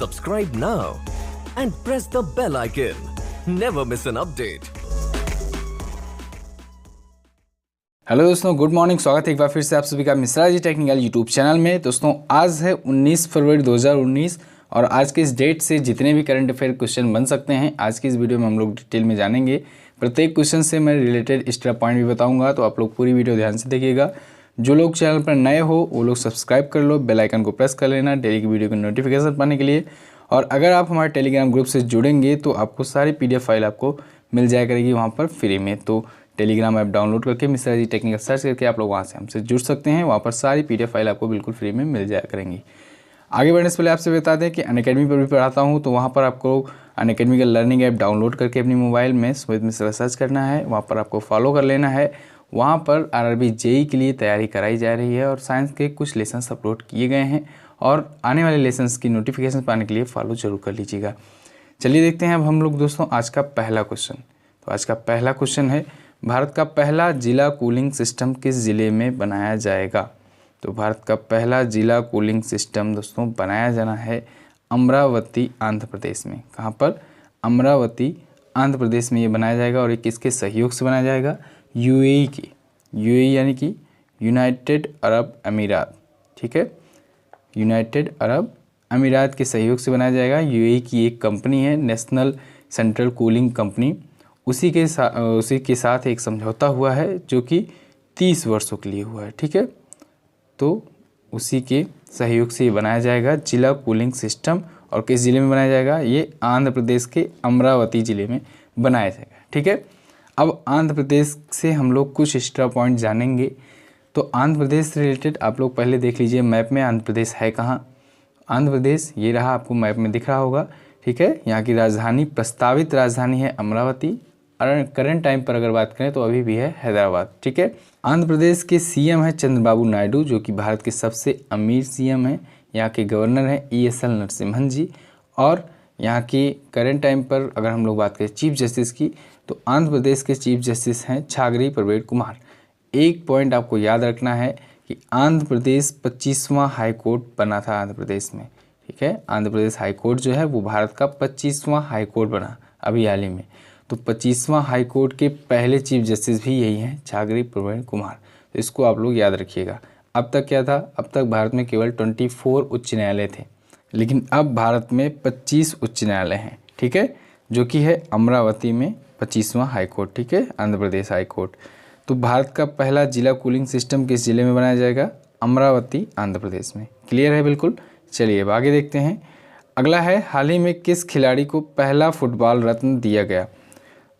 Subscribe now and press the bell icon. Never miss an update. Hello दोस्तों, good morning. स्वागत है एक बार फिर से आप सभी का Mishra ji technical YouTube channel में। दोस्तों आज है 19 फरवरी 2019 और आज के इस डेट से जितने भी करंट अफेयर क्वेश्चन बन सकते हैं आज की इस वीडियो में हम लोग डिटेल में जानेंगे। प्रत्येक क्वेश्चन से मैं रिलेटेड एक्स्ट्रा पॉइंट भी बताऊंगा, तो आप लोग पूरी वीडियो ध्यान से देखिएगा। जो लोग चैनल पर नए हो वो लोग सब्सक्राइब कर लो, बेल आइकन को प्रेस कर लेना डेली की वीडियो की नोटिफिकेशन पाने के लिए। और अगर आप हमारे टेलीग्राम ग्रुप से जुड़ेंगे तो आपको सारी PDF फाइल आपको मिल जाया करेगी वहाँ पर फ्री में। तो टेलीग्राम ऐप डाउनलोड करके मिश्रा जी टेक्निकल सर्च करके आप लोग वहाँ से हमसे जुड़ सकते हैं। वहाँ पर सारी PDF फाइल आपको बिल्कुल फ्री में मिल जाया करेंगी। आगे बढ़ने से पहले आपसे बता दें कि अनअकैडमी पर भी पढ़ाता हूँ, तो वहाँ पर आपको अनअकैडमी का लर्निंग ऐप डाउनलोड करके अपनी मोबाइल में सुमित मिश्रा सर्च करना है। वहाँ पर आपको फॉलो कर लेना है। वहाँ पर RRB JEE के लिए तैयारी कराई जा रही है और साइंस के कुछ लेसन्स अपलोड किए गए हैं और आने वाले लेसन्स की नोटिफिकेशन पाने के लिए फॉलो जरूर कर लीजिएगा। चलिए देखते हैं अब हम लोग दोस्तों आज का पहला क्वेश्चन। तो आज का पहला क्वेश्चन है, भारत का पहला जिला कूलिंग सिस्टम किस ज़िले में बनाया जाएगा? तो भारत का पहला जिला कूलिंग सिस्टम दोस्तों बनाया जाना है अमरावती आंध्र प्रदेश में। कहाँ पर? अमरावती आंध्र प्रदेश में ये बनाया जाएगा। और ये किसके सहयोग से बनाया जाएगा? UAE की, UAE यानी कि यूनाइटेड अरब अमीरात। ठीक है, यूनाइटेड अरब अमीरात के सहयोग से बनाया जाएगा। UAE की एक कंपनी है नेशनल सेंट्रल कूलिंग कंपनी, उसी के साथ एक समझौता हुआ है जो कि 30 वर्षों के लिए हुआ है। ठीक है, तो उसी के सहयोग से ये बनाया जाएगा जिला कूलिंग सिस्टम। और किस ज़िले में बनाया जाएगा? ये आंध्र प्रदेश के अमरावती ज़िले में बनाया जाएगा। ठीक है, अब आंध्र प्रदेश से हम लोग कुछ एक्स्ट्रा पॉइंट जानेंगे। तो आंध्र प्रदेश से रिलेटेड आप लोग पहले देख लीजिए मैप में आंध्र प्रदेश है कहाँ। आंध्र प्रदेश ये रहा, आपको मैप में दिख रहा होगा। ठीक है, यहाँ की राजधानी, प्रस्तावित राजधानी है अमरावती। और करंट टाइम पर अगर बात करें तो अभी भी है हैदराबाद। ठीक है, आंध्र प्रदेश के CM है चंद्रबाबू नायडू, जो कि भारत के सबसे अमीर CM हैं। यहाँ के गवर्नर हैं ESL नरसिम्हन जी। और यहाँ की करंट टाइम पर अगर हम लोग बात करें चीफ जस्टिस की, तो आंध्र प्रदेश के चीफ जस्टिस हैं छागरी प्रवेद कुमार। एक पॉइंट आपको याद रखना है कि आंध्र प्रदेश 25वां हाई कोर्ट बना था आंध्र प्रदेश में। ठीक है, आंध्र प्रदेश हाई कोर्ट जो है वो भारत का 25वां हाई कोर्ट बना अभी हाल ही में। तो 25वां हाई कोर्ट के पहले चीफ जस्टिस भी यही हैं, छागरी प्रवेद कुमार। तो इसको आप लोग याद रखिएगा। अब तक क्या था? अब तक भारत में केवल 24 उच्च न्यायालय थे, लेकिन अब भारत में 25 उच्च न्यायालय हैं। ठीक है, जो कि है अमरावती में 25वां हाई कोर्ट। ठीक है, आंध्र प्रदेश हाई कोर्ट। तो भारत का पहला जिला कूलिंग सिस्टम किस जिले में बनाया जाएगा? अमरावती आंध्र प्रदेश में। क्लियर है बिल्कुल। चलिए अब आगे देखते हैं। अगला है, हाल ही में किस खिलाड़ी को पहला फुटबॉल रत्न दिया गया?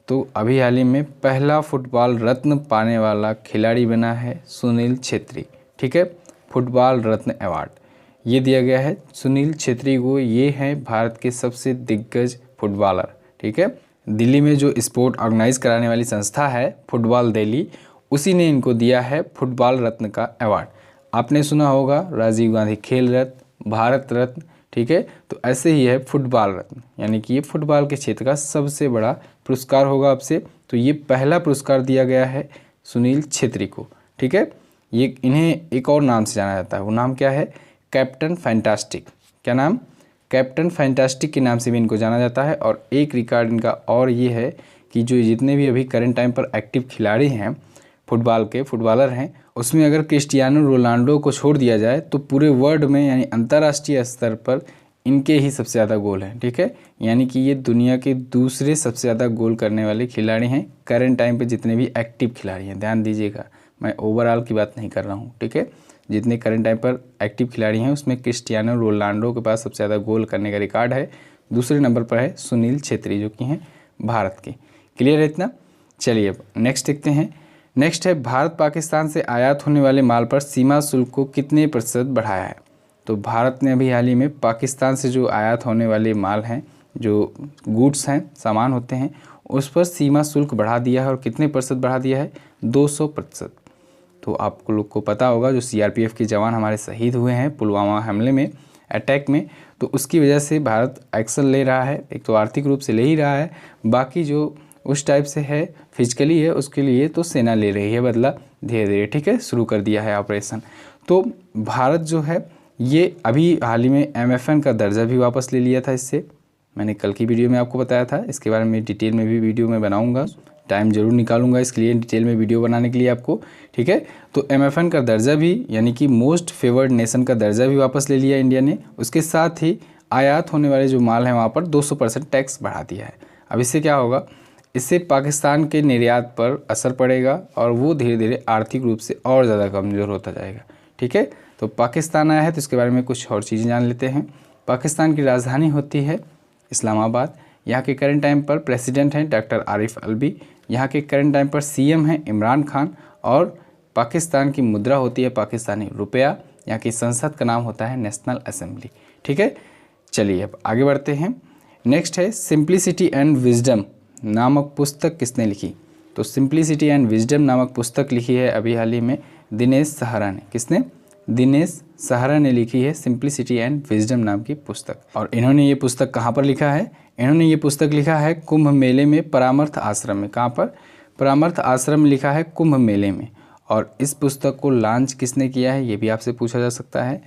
तो अभी हाल ही में पहला फुटबॉल रत्न पाने वाला खिलाड़ी बना है सुनील छेत्री। ठीक है, फुटबॉल रत्न अवार्ड ये दिया गया है सुनील छेत्री को। ये हैं भारत के सबसे दिग्गज फुटबॉलर। ठीक है, दिल्ली में जो स्पोर्ट ऑर्गेनाइज कराने वाली संस्था है फुटबॉल दिल्ली, उसी ने इनको दिया है फुटबॉल रत्न का अवार्ड। आपने सुना होगा राजीव गांधी खेल रत्न, भारत रत्न। ठीक है, तो ऐसे ही है फुटबॉल रत्न, यानी कि ये फुटबॉल के क्षेत्र का सबसे बड़ा पुरस्कार होगा आपसे। तो ये पहला पुरस्कार दिया गया है सुनील छेत्री को। ठीक है, ये इन्हें एक और नाम से जाना जाता है। वो नाम क्या है? Captain fantastic. क्या नाम? कैप्टन फैंटास्टिक के नाम से भी इनको जाना जाता है। और एक रिकॉर्ड इनका और ये है कि जो जितने भी अभी करंट टाइम पर एक्टिव खिलाड़ी हैं फुटबॉल के, फुटबॉलर हैं, उसमें अगर क्रिस्टियानो रोनाल्डो को छोड़ दिया जाए तो पूरे वर्ल्ड में यानी अंतर्राष्ट्रीय स्तर पर इनके ही सबसे ज़्यादा गोल हैं। ठीक है, यानी कि ये दुनिया के दूसरे सबसे ज़्यादा गोल करने वाले खिलाड़ी हैं करंट टाइम पे जितने भी एक्टिव खिलाड़ी हैं। ध्यान दीजिएगा, मैं ओवरऑल की बात नहीं कर रहा हूँ। ठीक है, जितने करंट टाइम पर एक्टिव खिलाड़ी हैं उसमें क्रिस्टियानो रोनाल्डो के पास सबसे ज़्यादा गोल करने का रिकॉर्ड है। दूसरे नंबर पर है सुनील छेत्री जो कि हैं भारत के। क्लियर है इतना? चलिए अब नेक्स्ट देखते हैं। नेक्स्ट है, भारत पाकिस्तान से आयात होने वाले माल पर सीमा शुल्क को कितने % बढ़ाया है? तो भारत ने अभी हाल ही में पाकिस्तान से जो आयात होने वाले माल हैं, जो गुड्स हैं, सामान होते हैं, उस पर सीमा शुल्क बढ़ा दिया है। और कितने % बढ़ा दिया है? 200%। तो आपको लोग को पता होगा जो CRPF के जवान हमारे शहीद हुए हैं पुलवामा हमले में, अटैक में, तो उसकी वजह से भारत एक्शन ले रहा है। एक तो आर्थिक रूप से ले ही रहा है, बाकी जो उस टाइप से है फिजिकली है उसके लिए तो सेना ले रही है बदला धीरे धीरे। ठीक है, शुरू कर दिया है ऑपरेशन। तो भारत जो है ये अभी हाल ही में MFN का दर्जा भी वापस ले लिया था इससे। मैंने कल की वीडियो में आपको बताया था, इसके बारे में डिटेल में भी वीडियो में बनाऊंगा, टाइम ज़रूर निकालूंगा इसके लिए डिटेल में वीडियो बनाने के लिए आपको, ठीक है। तो MFN का दर्जा भी यानी कि मोस्ट फेवर्ड नेशन का दर्जा भी वापस ले लिया इंडिया ने। उसके साथ ही आयात होने वाले जो माल हैं वहाँ पर 200% टैक्स बढ़ा दिया है। अब इससे क्या होगा, इससे पाकिस्तान के निर्यात पर असर पड़ेगा और वो धीरे धीरे आर्थिक रूप से और ज़्यादा कमज़ोर होता जाएगा, ठीक है। तो पाकिस्तान आया है तो इसके बारे में कुछ और चीज़ें जान लेते हैं। पाकिस्तान की राजधानी होती है इस्लामाबाद। यहाँ के करंट टाइम पर प्रेसिडेंट हैं डॉक्टर आरिफ अलवी। यहाँ के करंट टाइम पर CM हैं इमरान खान। और पाकिस्तान की मुद्रा होती है पाकिस्तानी रुपया। यहाँ की संसद का नाम होता है नेशनल असेंबली, ठीक है। चलिए अब आगे बढ़ते हैं। नेक्स्ट है सिंप्लिसिटी एंड विजडम नामक पुस्तक किसने लिखी? तो सिंप्लिसिटी एंड विजडम नामक पुस्तक लिखी है अभी हाल ही में दिनेश सहारा ने। किसने? दिनेश सहारा ने लिखी है सिंप्लिसिटी एंड विजडम नाम की पुस्तक। और इन्होंने ये पुस्तक कहाँ पर लिखा है? इन्होंने ये पुस्तक लिखा है कुंभ मेले में परामर्थ आश्रम में। कहाँ पर? परामर्थ आश्रम में लिखा है कुंभ मेले में। और इस पुस्तक को लॉन्च किसने किया है ये भी आपसे पूछा जा सकता है।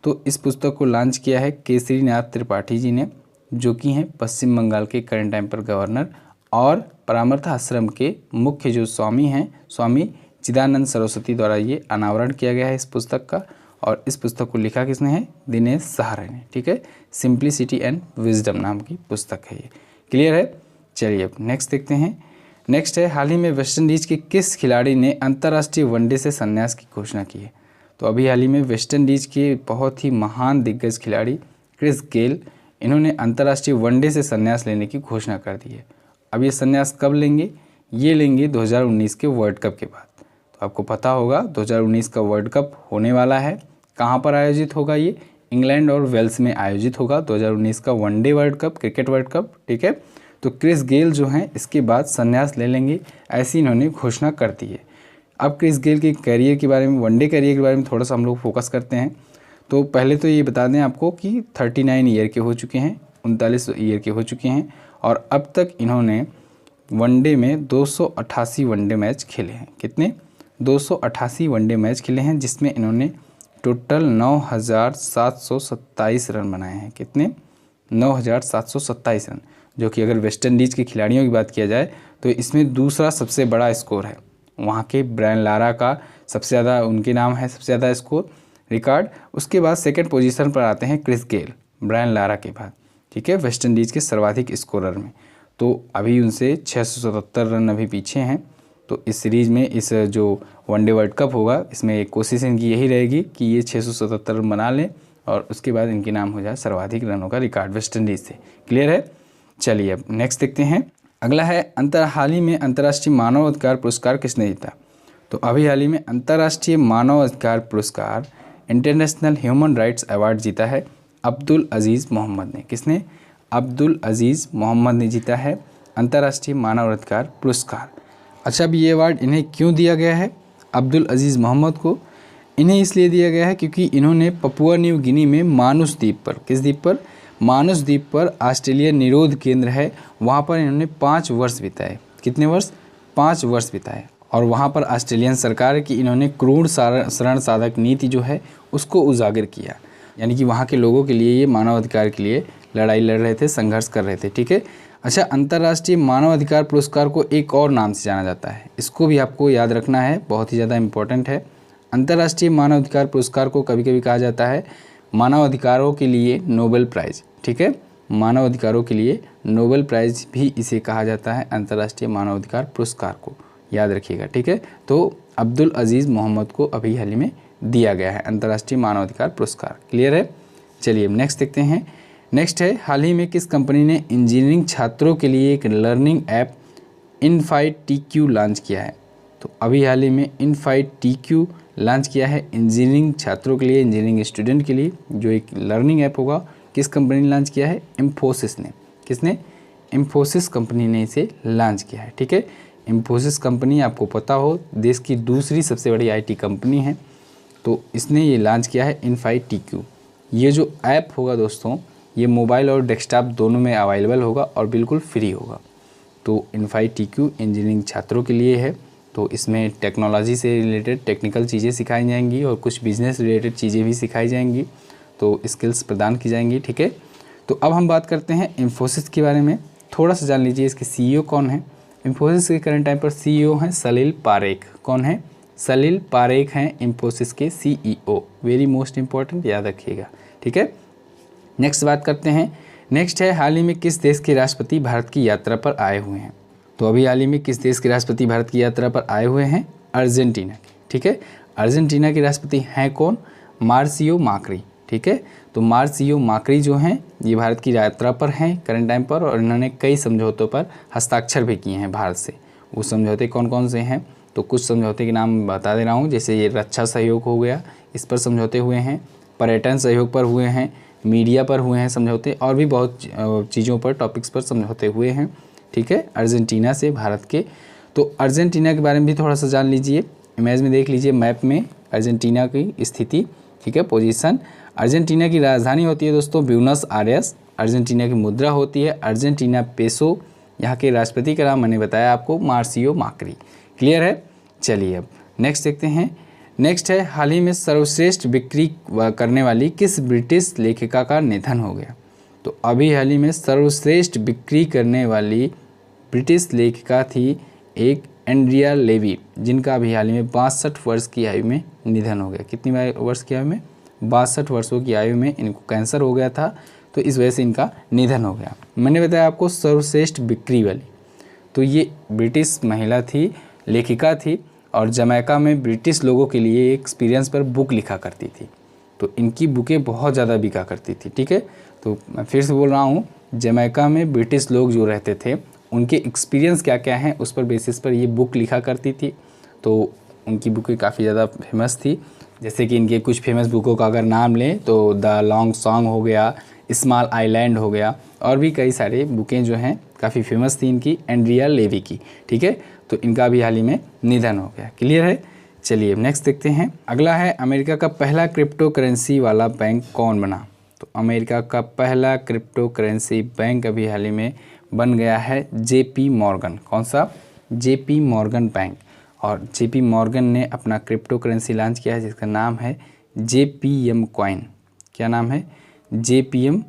तो इस पुस्तक को लॉन्च किया है केसरीनाथ त्रिपाठी जी ने, जो कि हैं पश्चिम बंगाल के करंट टाइम पर गवर्नर और परामर्थ आश्रम के मुख्य जो स्वामी हैं, स्वामी चिदानंद सरस्वती द्वारा ये अनावरण किया गया है इस पुस्तक का। और इस पुस्तक को लिखा किसने है? दिनेश सहारा ने, ठीक है। सिंप्लिसिटी एंड विजडम नाम की पुस्तक है ये। क्लियर है? चलिए अब नेक्स्ट देखते हैं। नेक्स्ट है हाल ही में वेस्ट इंडीज़ के किस खिलाड़ी ने अंतर्राष्ट्रीय वनडे से संन्यास की घोषणा की है? तो अभी हाल ही में वेस्ट इंडीज़ के बहुत ही महान दिग्गज खिलाड़ी क्रिस गेल, इन्होंने अंतर्राष्ट्रीय वनडे से संन्यास लेने की घोषणा कर दी है। अब ये संन्यास कब लेंगे? ये लेंगे 2019 के वर्ल्ड कप के बाद। तो आपको पता होगा 2019 का वर्ल्ड कप होने वाला है। कहाँ पर आयोजित होगा ये? इंग्लैंड और वेल्स में आयोजित होगा 2019 का one day world cup, cricket world cup, ठीक है। तो क्रिस गेल जो हैं इसके बाद संन्यास ले लेंगे, ऐसी इन्होंने घोषणा कर दी है। अब क्रिस गेल के करियर के बारे में, वनडे करियर के बारे में थोड़ा सा हम लोग फोकस करते हैं। तो पहले तो ये बता दें आपको कि 39 ईयर के हो चुके हैं, 39 ईयर के हो चुके हैं। और अब तक इन्होंने वनडे में 288 वनडे मैच खेले हैं। कितने? 288 वनडे मैच खेले हैं, जिसमें इन्होंने टोटल 9,727 रन बनाए हैं। कितने? 9,727 रन, जो कि अगर वेस्ट इंडीज़ के खिलाड़ियों की बात किया जाए तो इसमें दूसरा सबसे बड़ा स्कोर है। वहाँ के ब्रायन लारा का सबसे ज़्यादा उनके नाम है, सबसे ज़्यादा स्कोर रिकॉर्ड। उसके बाद सेकंड पोजीशन पर आते हैं क्रिस गेल, ब्रायन लारा के बाद, ठीक है, वेस्ट इंडीज़ के सर्वाधिक स्कोरर में। तो अभी उनसे 677 रन अभी पीछे हैं। तो इस सीरीज़ में, इस जो वनडे वर्ल्ड कप होगा, इसमें कोशिश इनकी यही रहेगी कि ये 677 रन बना लें और उसके बाद इनके नाम हो जाए सर्वाधिक रनों का रिकॉर्ड वेस्ट इंडीज़ से। क्लियर है? चलिए अब नेक्स्ट देखते हैं। अगला है हाल ही में अंतर्राष्ट्रीय मानव अधिकार पुरस्कार किसने जीता? तो अभी हाल ही में अंतर्राष्ट्रीय मानव अधिकार पुरस्कार इंटरनेशनल ह्यूमन राइट्स अवार्ड जीता है अब्दुल अजीज़ मोहम्मद ने। किसने? अब्दुल अजीज़ मोहम्मद ने जीता है अंतर्राष्ट्रीय मानव अधिकार पुरस्कार। अच्छा, अब ये अवार्ड इन्हें क्यों दिया गया है? अब्दुल अजीज़ मोहम्मद को इन्हें इसलिए दिया गया है क्योंकि इन्होंने पपुआ न्यू गिनी में मानुस द्वीप पर, किस द्वीप पर? मानुस द्वीप पर ऑस्ट्रेलिया निरोध केंद्र है, वहाँ पर इन्होंने 5 वर्ष बिताए। कितने वर्ष? 5 वर्ष बिताए। और वहाँ पर ऑस्ट्रेलियन सरकार की इन्होंने क्रूर शरण साधक नीति जो है उसको उजागर किया। यानी कि वहाँ के लोगों के लिए, ये मानव अधिकार के लिए लड़ाई लड़ रहे थे, संघर्ष कर रहे थे, ठीक है। अच्छा, अंतर्राष्ट्रीय मानव अधिकार पुरस्कार को एक और नाम से जाना जाता है, इसको भी आपको याद रखना है, बहुत ही ज़्यादा इम्पोर्टेंट है। अंतर्राष्ट्रीय मानव अधिकार पुरस्कार को कभी कभी कहा जाता है मानव अधिकारों के लिए नोबेल प्राइज़, ठीक है। मानव अधिकारों के लिए नोबेल प्राइज़ भी इसे कहा जाता है, अंतर्राष्ट्रीय मानव अधिकार पुरस्कार को, याद रखिएगा, ठीक है। तो अब्दुल अजीज़ मोहम्मद को अभी हाल ही में दिया गया है अंतर्राष्ट्रीय मानव अधिकार पुरस्कार। क्लियर है? चलिए अब नेक्स्ट देखते हैं। नेक्स्ट है हाल ही में किस कंपनी ने इंजीनियरिंग छात्रों के लिए एक लर्निंग ऐप इनफाइट TQ लॉन्च किया है? तो अभी हाल ही में इनफाइट TQ लॉन्च किया है इंजीनियरिंग छात्रों के लिए, इंजीनियरिंग स्टूडेंट के लिए, जो एक लर्निंग ऐप होगा। किस कंपनी ने लॉन्च किया है? इन्फोसिस ने। किसने? इन्फोसिस कंपनी ने इसे लॉन्च किया है, ठीक है। इन्फोसिस कंपनी, आपको पता हो, देश की दूसरी सबसे बड़ी IT कंपनी है। तो इसने ये लॉन्च किया है इनफाइट TQ। ये जो ऐप होगा दोस्तों, ये मोबाइल और डेस्कटॉप दोनों में अवेलेबल होगा और बिल्कुल फ्री होगा। तो इनफाइट TQ इंजीनियरिंग छात्रों के लिए है। तो इसमें टेक्नोलॉजी से रिलेटेड टेक्निकल चीज़ें सिखाई जाएंगी और कुछ बिज़नेस रिलेटेड चीज़ें भी सिखाई जाएंगी। तो स्किल्स प्रदान की जाएंगी, ठीक है। तो अब हम बात करते हैं इन्फोसिस के बारे में, थोड़ा सा जान लीजिए इसके CEO कौन है। इन्फोसिस के करंट टाइम पर CEO हैं सलील पारेख। कौन है? सलील पारेख हैं इन्फोसिस के CEO। वेरी मोस्ट इंपॉर्टेंट, याद रखिएगा, ठीक है। नेक्स्ट बात करते हैं, नेक्स्ट है हाल ही में किस देश के राष्ट्रपति भारत की यात्रा पर आए हुए हैं। तो अभी हाल ही में किस देश के राष्ट्रपति भारत की यात्रा पर आए हुए हैं? अर्जेंटीना के, ठीक है। अर्जेंटीना के राष्ट्रपति हैं कौन? मार्सियो माक्री, ठीक है। तो मार्सियो माक्री जो हैं ये भारत की यात्रा पर हैं करंट टाइम पर, और इन्होंने कई समझौतों पर हस्ताक्षर भी किए हैं भारत से। वो समझौते कौन कौन से हैं? तो कुछ समझौते के नाम बता दे रहा हूँ, जैसे ये रक्षा सहयोग हो गया, इस पर समझौते हुए हैं, पर्यटन सहयोग पर हुए हैं, मीडिया पर हुए हैं समझौते, और भी बहुत चीज़ों पर, टॉपिक्स पर समझौते हुए हैं, ठीक है, अर्जेंटीना से भारत के। तो अर्जेंटीना के बारे में भी थोड़ा सा जान लीजिए, इमेज में देख लीजिए, मैप में अर्जेंटीना की स्थिति, ठीक है, पोजीशन। अर्जेंटीना की राजधानी होती है दोस्तों ब्यूनस आयर्स। अर्जेंटीना की मुद्रा होती है अर्जेंटीना पेसो। यहाँ के राष्ट्रपति का नाम मैंने बताया आपको, मार्सियो माक्री। क्लियर है? चलिए अब नेक्स्ट देखते हैं। नेक्स्ट है हाल ही में सर्वश्रेष्ठ बिक्री करने वाली किस ब्रिटिश लेखिका का निधन हो गया। तो अभी हाल ही में सर्वश्रेष्ठ बिक्री करने वाली ब्रिटिश लेखिका थी एक एंड्रिया लेवी, जिनका अभी हाल ही में 62 वर्ष की आयु में निधन हो गया। कितनी वर्ष की आयु में? 62 वर्षों की आयु में इनको कैंसर हो गया था, तो इस वजह से इनका निधन हो गया। मैंने बताया आपको सर्वश्रेष्ठ बिक्री वाली, तो ये ब्रिटिश महिला थी, लेखिका थी, और जमैका में ब्रिटिश लोगों के लिए एक्सपीरियंस पर बुक लिखा करती थी। तो इनकी बुकें बहुत ज़्यादा बिका करती थी, ठीक है। तो मैं फिर से बोल रहा हूँ, जमैका में ब्रिटिश लोग जो रहते थे उनके एक्सपीरियंस क्या क्या हैं उस पर बेसिस पर ये बुक लिखा करती थी। तो उनकी बुकें काफ़ी ज़्यादा फेमस थी। जैसे कि इनके कुछ फेमस बुकों का अगर नाम लें तो द लॉन्ग सॉन्ग हो गया, स्मॉल आइलैंड हो गया, और भी कई सारे बुकें जो हैं काफ़ी फेमस थी इनकी, एंड्रिया लेवी की, ठीक है। तो इनका भी हाल ही में निधन हो गया। क्लियर है? चलिए नेक्स्ट देखते हैं। अगला है अमेरिका का पहला क्रिप्टो करेंसी वाला बैंक कौन बना। तो अमेरिका का पहला क्रिप्टो करेंसी बैंक अभी हाल ही में बन गया है JP मॉर्गन। कौन सा? JP Morgan bank. और JP मॉर्गन ने अपना क्रिप्टो करेंसी लॉन्च किया है जिसका नाम है JPM कॉइन। क्या नाम है? JPM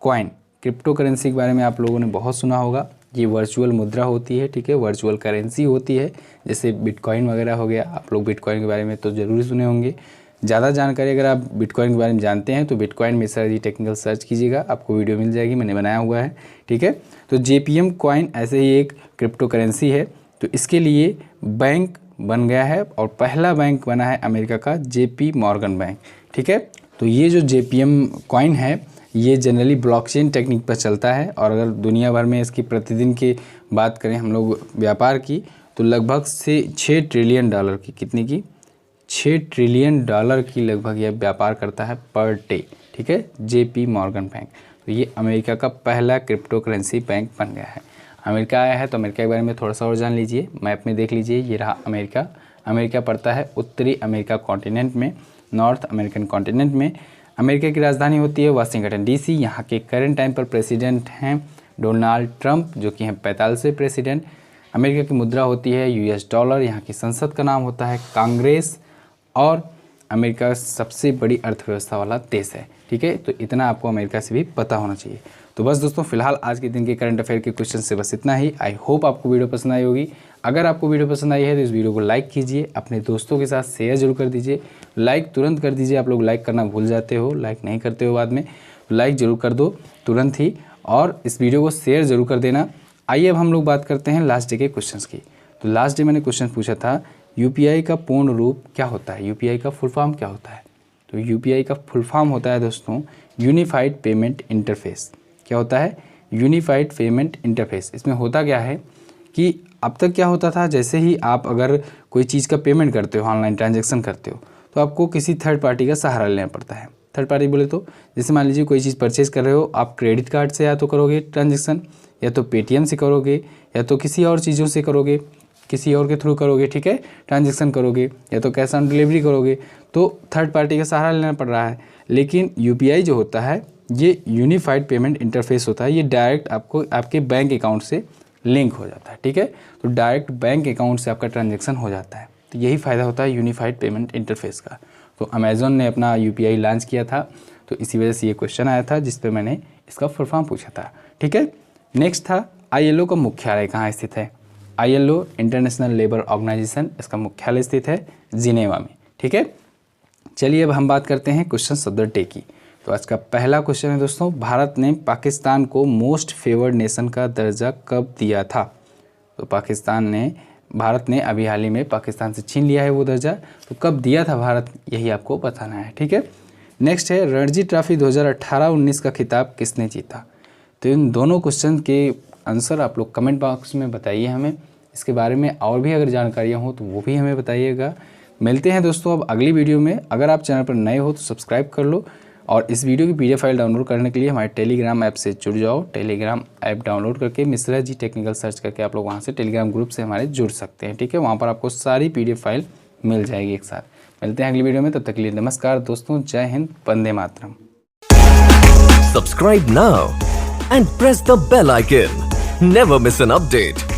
coin. क्रिप्टो करेंसी के बारे में आप लोगों ने बहुत सुना होगा। ये वर्चुअल मुद्रा होती है, ठीक है, वर्चुअल करेंसी होती है, जैसे बिटकॉइन वगैरह हो गया। आप लोग बिटकॉइन के बारे में तो ज़रूर सुने होंगे। ज़्यादा जानकारी अगर आप बिटकॉइन के बारे में जानते हैं तो bitcoin Mishra ji technical search कीजिएगा, आपको वीडियो मिल जाएगी, मैंने बनाया हुआ है, ठीक है। तो JPM कॉइन ऐसे ही एक क्रिप्टो करेंसी है। तो इसके लिए बैंक बन गया है, और पहला बैंक बना है अमेरिका का JP मॉर्गन बैंक, ठीक है। तो ये जो JPM कॉइन है ये जनरली ब्लॉकचेन टेक्निक पर चलता है, और अगर दुनिया भर में इसकी प्रतिदिन की बात करें हम लोग व्यापार की, तो लगभग से 6 ट्रिलियन डॉलर की, कितनी की? 6 ट्रिलियन डॉलर की लगभग यह व्यापार करता है पर डे, ठीक है, JP मॉर्गन बैंक। तो ये अमेरिका का पहला क्रिप्टो करेंसी बैंक बन गया है। अमेरिका आया है तो अमेरिका के बारे में थोड़ा सा और जान लीजिए। मैप में देख लीजिए, ये रहा अमेरिका। अमेरिका पड़ता है उत्तरी अमेरिका कॉन्टिनेंट में, नॉर्थ अमेरिकन कॉन्टिनेंट में। अमेरिका की राजधानी होती है वाशिंगटन DC। यहाँ के करंट टाइम पर प्रेसिडेंट हैं डोनाल्ड ट्रंप, जो कि हैं 45वें प्रेसिडेंट। अमेरिका की मुद्रा होती है US डॉलर। यहाँ की संसद का नाम होता है कांग्रेस, और अमेरिका सबसे बड़ी अर्थव्यवस्था वाला देश है, ठीक है। तो इतना आपको अमेरिका से भी पता होना चाहिए। तो बस दोस्तों फिलहाल आज के दिन के करंट अफेयर के क्वेश्चन से बस इतना ही। आई होप आपको वीडियो पसंद आई होगी। अगर आपको वीडियो पसंद आई है तो इस वीडियो को लाइक कीजिए, अपने दोस्तों के साथ शेयर जरूर कर दीजिए। लाइक तुरंत कर दीजिए, आप लोग लाइक करना भूल जाते हो, लाइक नहीं करते हो बाद में, लाइक ज़रूर कर दो तुरंत ही, और इस वीडियो को शेयर ज़रूर कर देना। आइए अब हम लोग बात करते हैं लास्ट डे के क्वेश्चन की। तो लास्ट डे मैंने क्वेश्चन पूछा था UPI का पूर्ण रूप क्या होता है, UPI का फुल फॉर्म क्या होता है। तो UPI का फुल फॉर्म होता है दोस्तों यूनिफाइड पेमेंट इंटरफेस। क्या होता है? Unified payment interface. इसमें होता क्या है कि अब तक क्या होता था, जैसे ही आप अगर कोई चीज़ का पेमेंट करते हो, ऑनलाइन ट्रांजैक्शन करते हो, तो आपको किसी थर्ड पार्टी का सहारा लेना पड़ता है। थर्ड पार्टी बोले तो जैसे मान लीजिए कोई चीज़ परचेज़ कर रहे हो, आप क्रेडिट कार्ड से या तो करोगे ट्रांजैक्शन, या तो पेटीएम से करोगे, या तो किसी और चीज़ों से करोगे, किसी और के थ्रू करोगे, ठीक है, ट्रांजैक्शन करोगे, या तो कैश ऑन डिलीवरी करोगे, तो थर्ड पार्टी का सहारा लेना पड़ रहा है। लेकिन UPI जो होता है ये यूनिफाइड पेमेंट इंटरफेस होता है। ये डायरेक्ट आपको आपके बैंक अकाउंट से लिंक हो जाता है, ठीक है। तो डायरेक्ट बैंक अकाउंट से आपका ट्रांजैक्शन हो जाता है। तो यही फ़ायदा होता है यूनिफाइड पेमेंट इंटरफेस का। तो अमेज़ॉन ने अपना UPI लॉन्च किया था, तो इसी वजह से ये क्वेश्चन आया था जिस पे मैंने इसका फुल फॉर्म पूछा था। ठीक है, नेक्स्ट था ILO का मुख्यालय कहाँ स्थित है। ILO इंटरनेशनल लेबर ऑर्गेनाइजेशन, इसका मुख्यालय स्थित है जिनेवा में। ठीक है, चलिए अब हम बात करते हैं क्वेश्चन ऑफ द डे की। तो आज का पहला क्वेश्चन है दोस्तों, भारत ने पाकिस्तान को मोस्ट फेवर्ड नेशन का दर्जा कब दिया था। तो भारत ने अभी हाल ही में पाकिस्तान से छीन लिया है वो दर्जा, तो कब दिया था भारत, यही आपको बताना है। ठीक है, नेक्स्ट है रणजी ट्रॉफी 2018-19 का खिताब किसने जीता। तो इन दोनों क्वेश्चन के आंसर आप लोग कमेंट बॉक्स में बताइए हमें। इसके बारे में और भी अगर जानकारियाँ हो तो वो भी हमें बताइएगा। मिलते हैं दोस्तों अब अगली वीडियो में। अगर आप चैनल पर नए हो तो सब्सक्राइब कर लो और इस वीडियो की PDF फाइल डाउनलोड करने के लिए हमारे टेलीग्राम ऐप से जुड़ जाओ। टेलीग्राम ऐप डाउनलोड करके मिश्रा जी टेक्निकल सर्च करके आप लोग वहाँ से टेलीग्राम ग्रुप से हमारे जुड़ सकते हैं। ठीक है, वहाँ पर आपको सारी PDF फाइल मिल जाएगी एक साथ। मिलते हैं अगली वीडियो में, तब तक के लिए नमस्कार दोस्तों, जय Hind, Vande Mataram. Subscribe now and press the bell icon. Never miss an update.